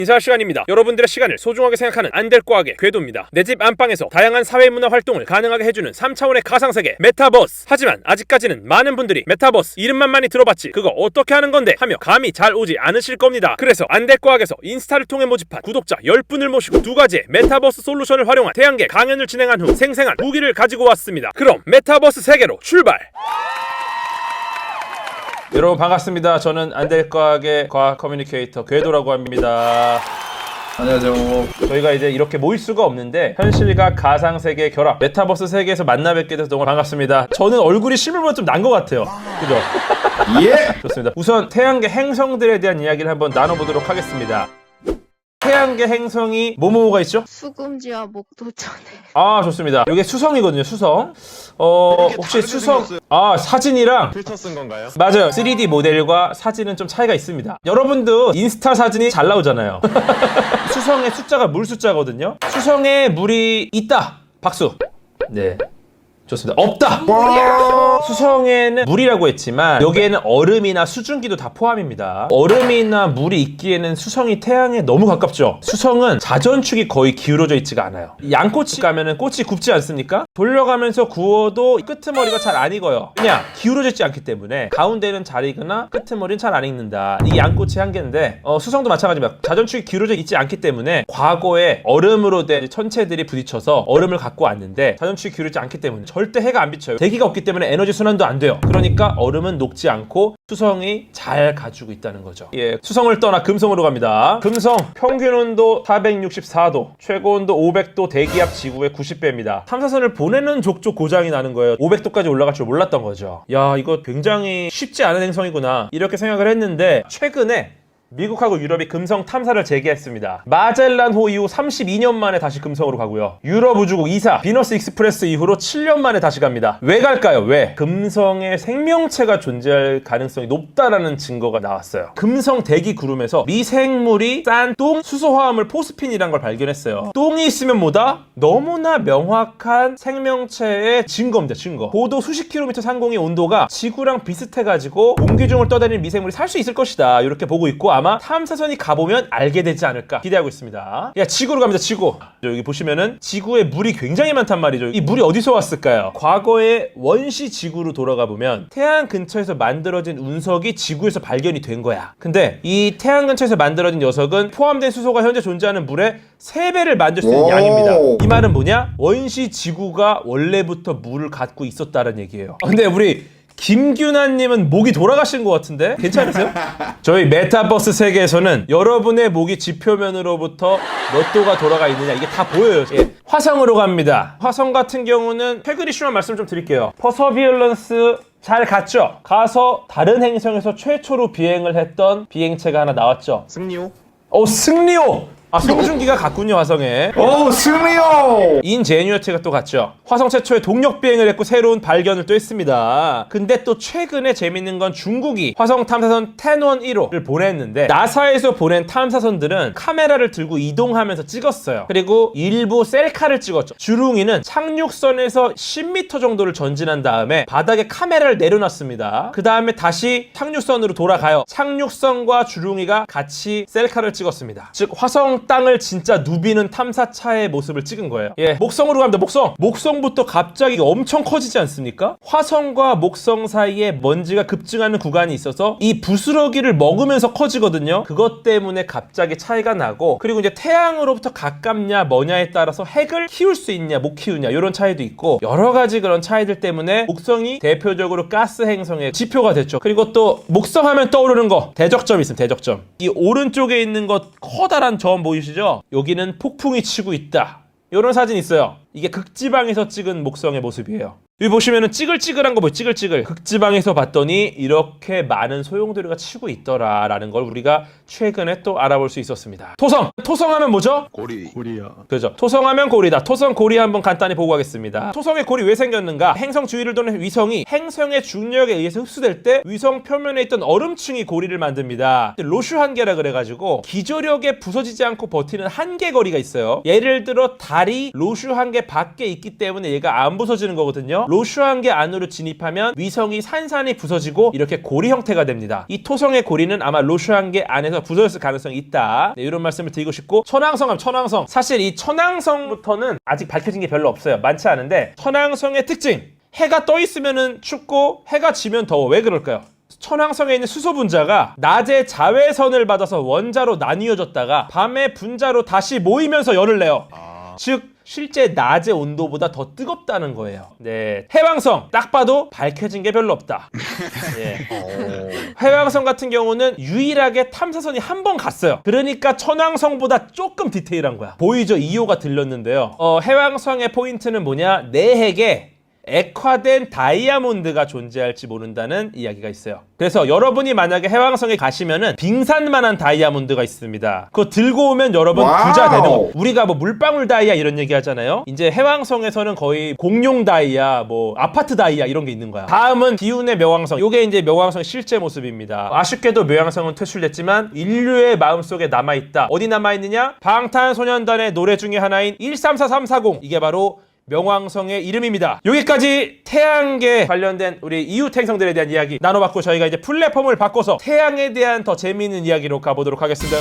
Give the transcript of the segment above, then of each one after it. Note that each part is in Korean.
인사 시간입니다. 여러분들의 시간을 소중하게 생각하는 안될과학의 궤도입니다. 내 집 안방에서 다양한 사회문화 활동을 가능하게 해주는 3차원의 가상세계 메타버스. 하지만 아직까지는 많은 분들이 메타버스 이름만 많이 들어봤지 그거 어떻게 하는 건데 하며 감이 잘 오지 않으실 겁니다. 그래서 안될과학에서 인스타를 통해 모집한 구독자 10분을 모시고 두 가지의 메타버스 솔루션을 활용한 태양계 강연을 진행한 후 생생한 후기를 가지고 왔습니다. 그럼 메타버스 세계로 출발! 여러분 반갑습니다. 저는 안될과학의 과학 커뮤니케이터 궤도라고 합니다. 안녕하세요. 저희가 이제 이렇게 모일 수가 없는데 현실과 가상세계 결합 메타버스 세계에서 만나 뵙게 돼서 너무 반갑습니다. 저는 얼굴이 실물보다 좀 난 것 같아요. 그죠? 예! 좋습니다. 우선 태양계 행성들에 대한 이야기를 한번 나눠보도록 하겠습니다. 태양계 행성이 뭐뭐가 있죠? 수금지와 목도천에 아 좋습니다. 이게 수성이거든요. 수성. 혹시 수성 사진이랑 필터 쓴 건가요? 맞아요. 3D 모델과 사진은 좀 차이가 있습니다. 여러분도 인스타 사진이 잘 나오잖아요. 수성의 숫자가 물 숫자거든요. 수성에 물이 있다. 박수. 네. 좋습니다. 없다. 수성에는 물이라고 했지만 여기에는 얼음이나 수증기도 다 포함입니다. 얼음이나 물이 있기에는 수성이 태양에 너무 가깝죠. 수성은 자전축이 거의 기울어져 있지가 않아요. 양꼬치 가면은 꽃이 굽지 않습니까? 돌려가면서 구워도 끄트머리가 잘 안 익어요. 그냥 기울어져 있지 않기 때문에 가운데는 잘 익으나 끄트머리는 잘 안 익는다. 이게 양꼬치 한계인데 수성도 마찬가지입니다. 자전축이 기울어져 있지 않기 때문에 과거에 얼음으로 된 천체들이 부딪혀서 얼음을 갖고 왔는데 자전축이 기울어지지 않기 때문에 절대 해가 안 비쳐요. 대기가 없기 때문에 에너지 순환도 안 돼요. 그러니까 얼음은 녹지 않고 수성이 잘 가지고 있다는 거죠. 예, 수성을 떠나 금성으로 갑니다. 금성 평균 온도 464도, 최고 온도 500도, 대기압 지구의 90배입니다. 탐사선을 보내는 족족 고장이 나는 거예요. 500도까지 올라갈 줄 몰랐던 거죠. 야, 이거 굉장히 쉽지 않은 행성이구나 이렇게 생각을 했는데 최근에 미국하고 유럽이 금성 탐사를 재개했습니다. 마젤란호 이후 32년 만에 다시 금성으로 가고요. 유럽 우주국 2사 비너스 익스프레스 이후로 7년 만에 다시 갑니다. 왜 갈까요? 왜? 금성에 생명체가 존재할 가능성이 높다라는 증거가 나왔어요. 금성 대기 구름에서 미생물이 싼 똥 수소화합물 포스핀이란 걸 발견했어요. 똥이 있으면 뭐다? 너무나 명확한 생명체의 증거입니다. 증거. 고도 수십 킬로미터 상공의 온도가 지구랑 비슷해가지고 공기 중을 떠다니는 미생물이 살 수 있을 것이다. 이렇게 보고 있고 아마 탐사선이 가보면 알게 되지 않을까 기대하고 있습니다. 야, 지구로 갑니다. 지구. 여기 보시면은 지구에 물이 굉장히 많단 말이죠. 이 물이 어디서 왔을까요? 과거의 원시 지구로 돌아가 보면 태양 근처에서 만들어진 운석이 지구에서 발견이 된 거야. 근데 이 태양 근처에서 만들어진 녀석은 포함된 수소가 현재 존재하는 물의 3배를 만들 수 있는 양입니다. 이 말은 뭐냐? 원시 지구가 원래부터 물을 갖고 있었다는 얘기예요. 근데 우리 김규나님은 목이 돌아가신 것 같은데 괜찮으세요? 저희 메타버스 세계에서는 여러분의 목이 지표면으로부터 몇 도가 돌아가 있느냐 이게 다 보여요. 예. 화성으로 갑니다. 화성 같은 경우는 최근 이슈만 말씀 좀 드릴게요. 퍼서비어런스 잘 갔죠? 가서 다른 행성에서 최초로 비행을 했던 비행체가 하나 나왔죠. 승리호? 승리호! 송중기가 갔군요. 화성에. 오, 승리요! 인제뉴어티가 또 갔죠. 화성 최초의 동력 비행을 했고 새로운 발견을 또 했습니다. 근데 또 최근에 재밌는 건 중국이 화성 탐사선 10-1호를 보냈는데 나사에서 보낸 탐사선들은 카메라를 들고 이동하면서 찍었어요. 그리고 일부 셀카를 찍었죠. 주룽이는 착륙선에서 10m 정도를 전진한 다음에 바닥에 카메라를 내려놨습니다. 그 다음에 다시 착륙선으로 돌아가요. 착륙선과 주룽이가 같이 셀카를 찍었습니다. 즉 화성 땅을 진짜 누비는 탐사차의 모습을 찍은 거예요. 예, 목성으로 갑니다. 목성부터 갑자기 엄청 커지지 않습니까? 화성과 목성 사이에 먼지가 급증하는 구간이 있어서 이 부스러기를 먹으면서 커지거든요. 그것 때문에 갑자기 차이가 나고, 그리고 이제 태양으로부터 가깝냐 뭐냐에 따라서 핵을 키울 수 있냐 못 키우냐 이런 차이도 있고 여러 가지 그런 차이들 때문에 목성이 대표적으로 가스 행성의 지표가 됐죠. 그리고 또 목성 하면 떠오르는 거 대적점이 있습니다. 대적점. 이 오른쪽에 있는 것 커다란 점 보이시죠? 여기는 폭풍이 치고 있다. 이런 사진 있어요. 이게 극지방에서 찍은 목성의 모습이에요. 여기 보시면은 찌글찌글한 거 보여요. 찌글찌글. 극지방에서 봤더니 이렇게 많은 소용돌이가 치고 있더라라는 걸 우리가 최근에 또 알아볼 수 있었습니다. 토성하면 뭐죠? 고리야. 그죠. 토성하면 고리다. 토성 고리 한번 간단히 보고 가겠습니다. 토성의 고리 왜 생겼는가? 행성 주위를 도는 위성이 행성의 중력에 의해서 흡수될 때 위성 표면에 있던 얼음층이 고리를 만듭니다. 로슈 한계라 그래가지고 기저력에 부서지지 않고 버티는 한계 거리가 있어요. 예를 들어 달이 로슈 한계 밖에 있기 때문에 얘가 안 부서지는 거거든요. 로슈안계 안으로 진입하면 위성이 산산이 부서지고 이렇게 고리 형태가 됩니다. 이 토성의 고리는 아마 로슈안계 안에서 부서졌을 가능성이 있다. 네, 이런 말씀을 드리고 싶고, 천왕성. 사실 이 천왕성부터는 아직 밝혀진 게 별로 없어요. 많지 않은데 천왕성의 특징, 해가 떠 있으면은 춥고 해가 지면 더워. 왜 그럴까요? 천왕성에 있는 수소 분자가 낮에 자외선을 받아서 원자로 나뉘어졌다가 밤에 분자로 다시 모이면서 열을 내요. 즉 실제 낮의 온도보다 더 뜨겁다는 거예요. 네, 해왕성 딱 봐도 밝혀진 게 별로 없다. 예. 해왕성 같은 경우는 유일하게 탐사선이 한 번 갔어요. 그러니까 천왕성보다 조금 디테일한 거야. 보이죠? 2호가 들렸는데요. 해왕성의 포인트는 뭐냐? 내핵에 액화된 다이아몬드가 존재할지 모른다는 이야기가 있어요. 그래서 여러분이 만약에 해왕성에 가시면은 빙산만한 다이아몬드가 있습니다. 그거 들고 오면 여러분 부자 되는 거. 우리가 뭐 물방울 다이아 이런 얘기 하잖아요. 이제 해왕성에서는 거의 공룡 다이아, 뭐 아파트 다이아 이런 게 있는 거야. 다음은 기운의 묘왕성. 요게 이제 묘왕성의 실제 모습입니다. 아쉽게도 묘왕성은 퇴출됐지만 인류의 마음속에 남아있다. 어디 남아있느냐? 방탄소년단의 노래 중에 하나인 134340. 이게 바로 명왕성의 이름입니다. 여기까지 태양계 관련된 우리 이웃 행성들에 대한 이야기 나눠봤고, 저희가 이제 플랫폼을 바꿔서 태양에 대한 더 재미있는 이야기로 가보도록 하겠습니다.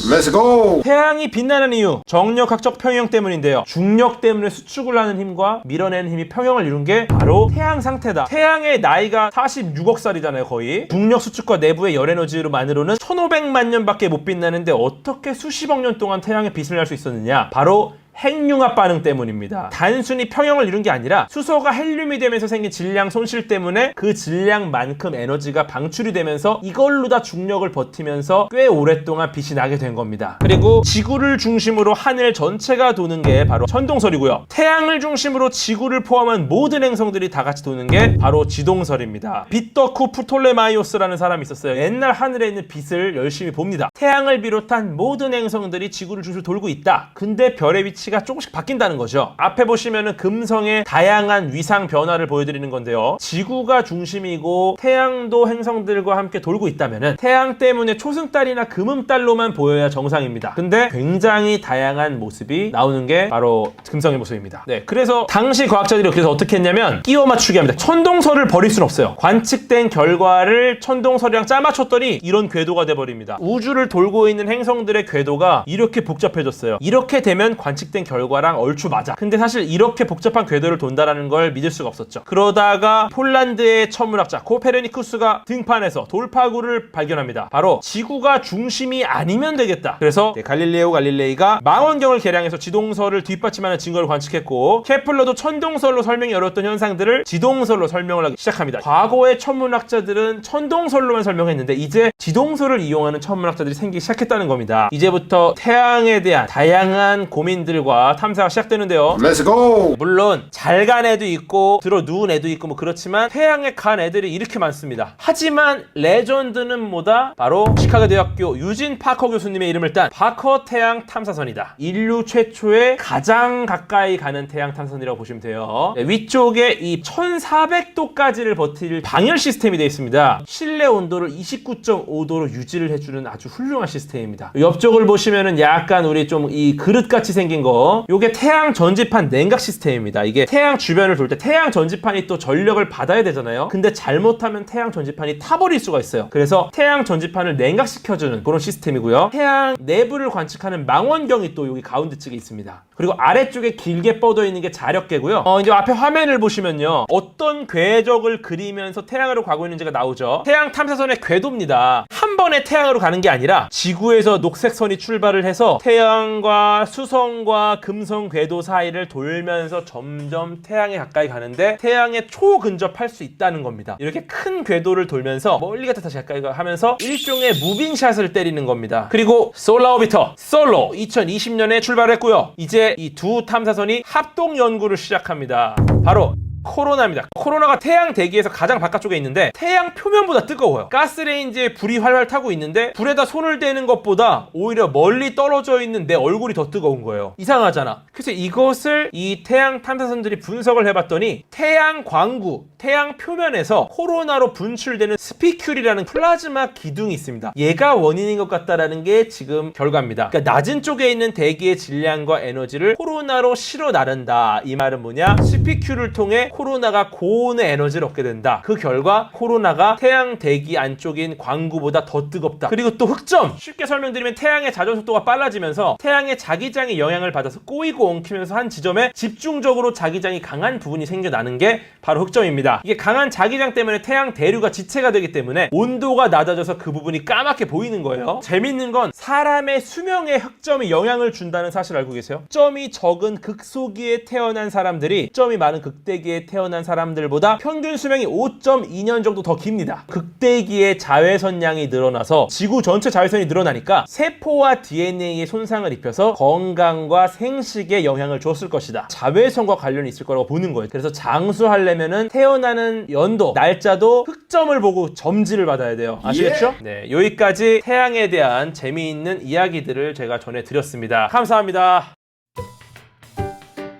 렛츠고! 태양이 빛나는 이유, 정력학적 평형 때문인데요. 중력 때문에 수축을 하는 힘과 밀어내는 힘이 평형을 이룬 게 바로 태양 상태다. 태양의 나이가 46억 살이잖아요, 거의. 중력 수축과 내부의 열 에너지로만으로는 1500만 년밖에 못 빛나는데 어떻게 수십억 년 동안 태양의 빛을 낼 수 있었느냐? 바로 핵융합 반응 때문입니다. 단순히 평형을 이룬 게 아니라 수소가 헬륨이 되면서 생긴 질량 손실 때문에 그 질량만큼 에너지가 방출이 되면서 이걸로 다 중력을 버티면서 꽤 오랫동안 빛이 나게 된 겁니다. 그리고 지구를 중심으로 하늘 전체가 도는 게 바로 천동설이고요. 태양을 중심으로 지구를 포함한 모든 행성들이 다 같이 도는 게 바로 지동설입니다. 빗덕후 프톨레마이오스라는 사람이 있었어요. 옛날 하늘에 있는 빛을 열심히 봅니다. 태양을 비롯한 모든 행성들이 지구를 중심으로 돌고 있다. 근데 별의 위치가 조금씩 바뀐다는 거죠. 앞에 보시면은 금성의 다양한 위상 변화를 보여드리는 건데요. 지구가 중심이고 태양도 행성들과 함께 돌고 있다면은 태양 때문에 초승달이나 금음달로만 보여야 정상입니다. 근데 굉장히 다양한 모습이 나오는 게 바로 금성의 모습입니다. 네, 그래서 당시 과학자들이 그래서 어떻게 했냐면 끼워 맞추게 합니다. 천동설을 버릴 순 없어요. 관측된 결과를 천동설이랑 짜맞췄더니 이런 궤도가 돼버립니다. 우주를 돌고 있는 행성들의 궤도가 이렇게 복잡해졌어요. 이렇게 되면 관측된 결과랑 얼추 맞아. 근데 사실 이렇게 복잡한 궤도를 돈다라는 걸 믿을 수가 없었죠. 그러다가 폴란드의 천문학자 코페르니쿠스가 등판해서 돌파구를 발견합니다. 바로 지구가 중심이 아니면 되겠다. 그래서 갈릴레오 갈릴레이가 망원경을 개량해서 지동설을 뒷받침하는 증거를 관측했고, 케플러도 천동설로 설명이 어려웠던 현상들을 지동설로 설명을 하기 시작합니다. 과거의 천문학자들은 천동설로만 설명했는데 이제 지동설을 이용하는 천문학자들이 생기기 시작했다는 겁니다. 이제부터 태양에 대한 다양한 고민들과 탐사가 시작되는데요. 렛츠고! 물론 잘 간 애도 있고 들어 누운 애도 있고 뭐 그렇지만 태양에 간 애들이 이렇게 많습니다. 하지만 레전드는 뭐다? 바로 시카고 대학교 유진 파커 교수님의 이름을 딴 파커 태양 탐사선이다. 인류 최초의 가장 가까이 가는 태양 탐사선이라고 보시면 돼요. 네, 위쪽에 이 1400도까지를 버틸 방열 시스템이 되어 있습니다. 실내 온도를 29.5도로 유지를 해주는 아주 훌륭한 시스템입니다. 옆쪽을 보시면은 약간 우리 좀 이 그릇같이 생긴 거, 요게 태양 전지판 냉각 시스템입니다. 이게 태양 주변을 돌 때 태양 전지판이 또 전력을 받아야 되잖아요. 근데 잘못하면 태양 전지판이 타버릴 수가 있어요. 그래서 태양 전지판을 냉각시켜주는 그런 시스템이고요. 태양 내부를 관측하는 망원경이 또 여기 가운데 쪽에 있습니다. 그리고 아래쪽에 길게 뻗어 있는 게 자력계고요. 이제 앞에 화면을 보시면요, 어떤 궤적을 그리면서 태양으로 가고 있는지가 나오죠. 태양 탐사선의 궤도입니다. 한 번에 태양으로 가는 게 아니라 지구에서 녹색선이 출발을 해서 태양과 수성과 금성 궤도 사이를 돌면서 점점 태양에 가까이 가는데 태양에 초근접할 수 있다는 겁니다. 이렇게 큰 궤도를 돌면서 멀리 갔다 다시 가까이 하면서 일종의 무빙샷을 때리는 겁니다. 그리고 솔라 오비터 솔로 2020년에 출발했고요. 이제 이 두 탐사선이 합동 연구를 시작합니다. 바로 코로나입니다. 코로나가 태양 대기에서 가장 바깥쪽에 있는데 태양 표면보다 뜨거워요. 가스레인지에 불이 활활 타고 있는데 불에다 손을 대는 것보다 오히려 멀리 떨어져 있는 내 얼굴이 더 뜨거운 거예요. 이상하잖아. 그래서 이것을 이 태양 탐사선들이 분석을 해봤더니 태양 광구, 태양 표면에서 코로나로 분출되는 스피큘이라는 플라즈마 기둥이 있습니다. 얘가 원인인 것 같다라는 게 지금 결과입니다. 그러니까 낮은 쪽에 있는 대기의 질량과 에너지를 코로나로 실어 나른다. 이 말은 뭐냐? 스피큘을 통해 코로나가 고온의 에너지를 얻게 된다. 그 결과 코로나가 태양 대기 안쪽인 광구보다 더 뜨겁다. 그리고 또 흑점! 쉽게 설명드리면 태양의 자전 속도가 빨라지면서 태양의 자기장이 영향을 받아서 꼬이고 엉키면서 한 지점에 집중적으로 자기장이 강한 부분이 생겨나는 게 바로 흑점입니다. 이게 강한 자기장 때문에 태양 대류가 지체가 되기 때문에 온도가 낮아져서 그 부분이 까맣게 보이는 거예요. 재밌는 건 사람의 수명에 흑점이 영향을 준다는 사실 알고 계세요? 흑점이 적은 극소기에 태어난 사람들이 흑점이 많은 극대기에 태어난 사람들보다 평균 수명이 5.2년 정도 더 깁니다. 극대기의 자외선량이 늘어나서 지구 전체 자외선이 늘어나니까 세포와 DNA에 손상을 입혀서 건강과 생식에 영향을 줬을 것이다. 자외선과 관련이 있을 거라고 보는 거예요. 그래서 장수하려면은 태어나는 연도, 날짜도 흑점을 보고 점지를 받아야 돼요. 아시겠죠? 네, 여기까지 태양에 대한 재미있는 이야기들을 제가 전해드렸습니다. 감사합니다.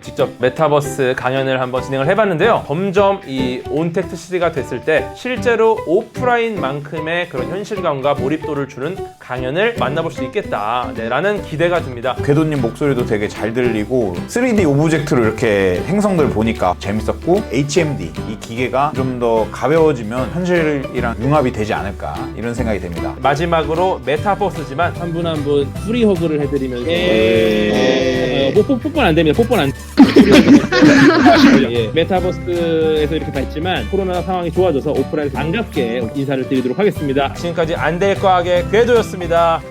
직접 메타버스 강연을 한번 진행을 해봤는데요. 점점 이 온택트 시대가 됐을 때 실제로 오프라인만큼의 그런 현실감과 몰입도를 주는 강연을 만나볼 수 있겠다, 네, 라는 기대가 듭니다. 궤도님 목소리도 되게 잘 들리고 3D 오브젝트로 이렇게 행성들 보니까 재밌었고, HMD 이 기계가 좀 더 가벼워지면 현실이랑 융합이 되지 않을까 이런 생각이 듭니다. 마지막으로 메타버스지만 한 분 한 분 프리허그를 해드리면서 뽀뽀는 안 됩니다. 뽀뽀는 안 예, 메타버스에서 이렇게 봤지만 코로나 상황이 좋아져서 오프라인에서 반갑게 인사를 드리도록 하겠습니다. 지금까지 안될과학의 궤도였습니다.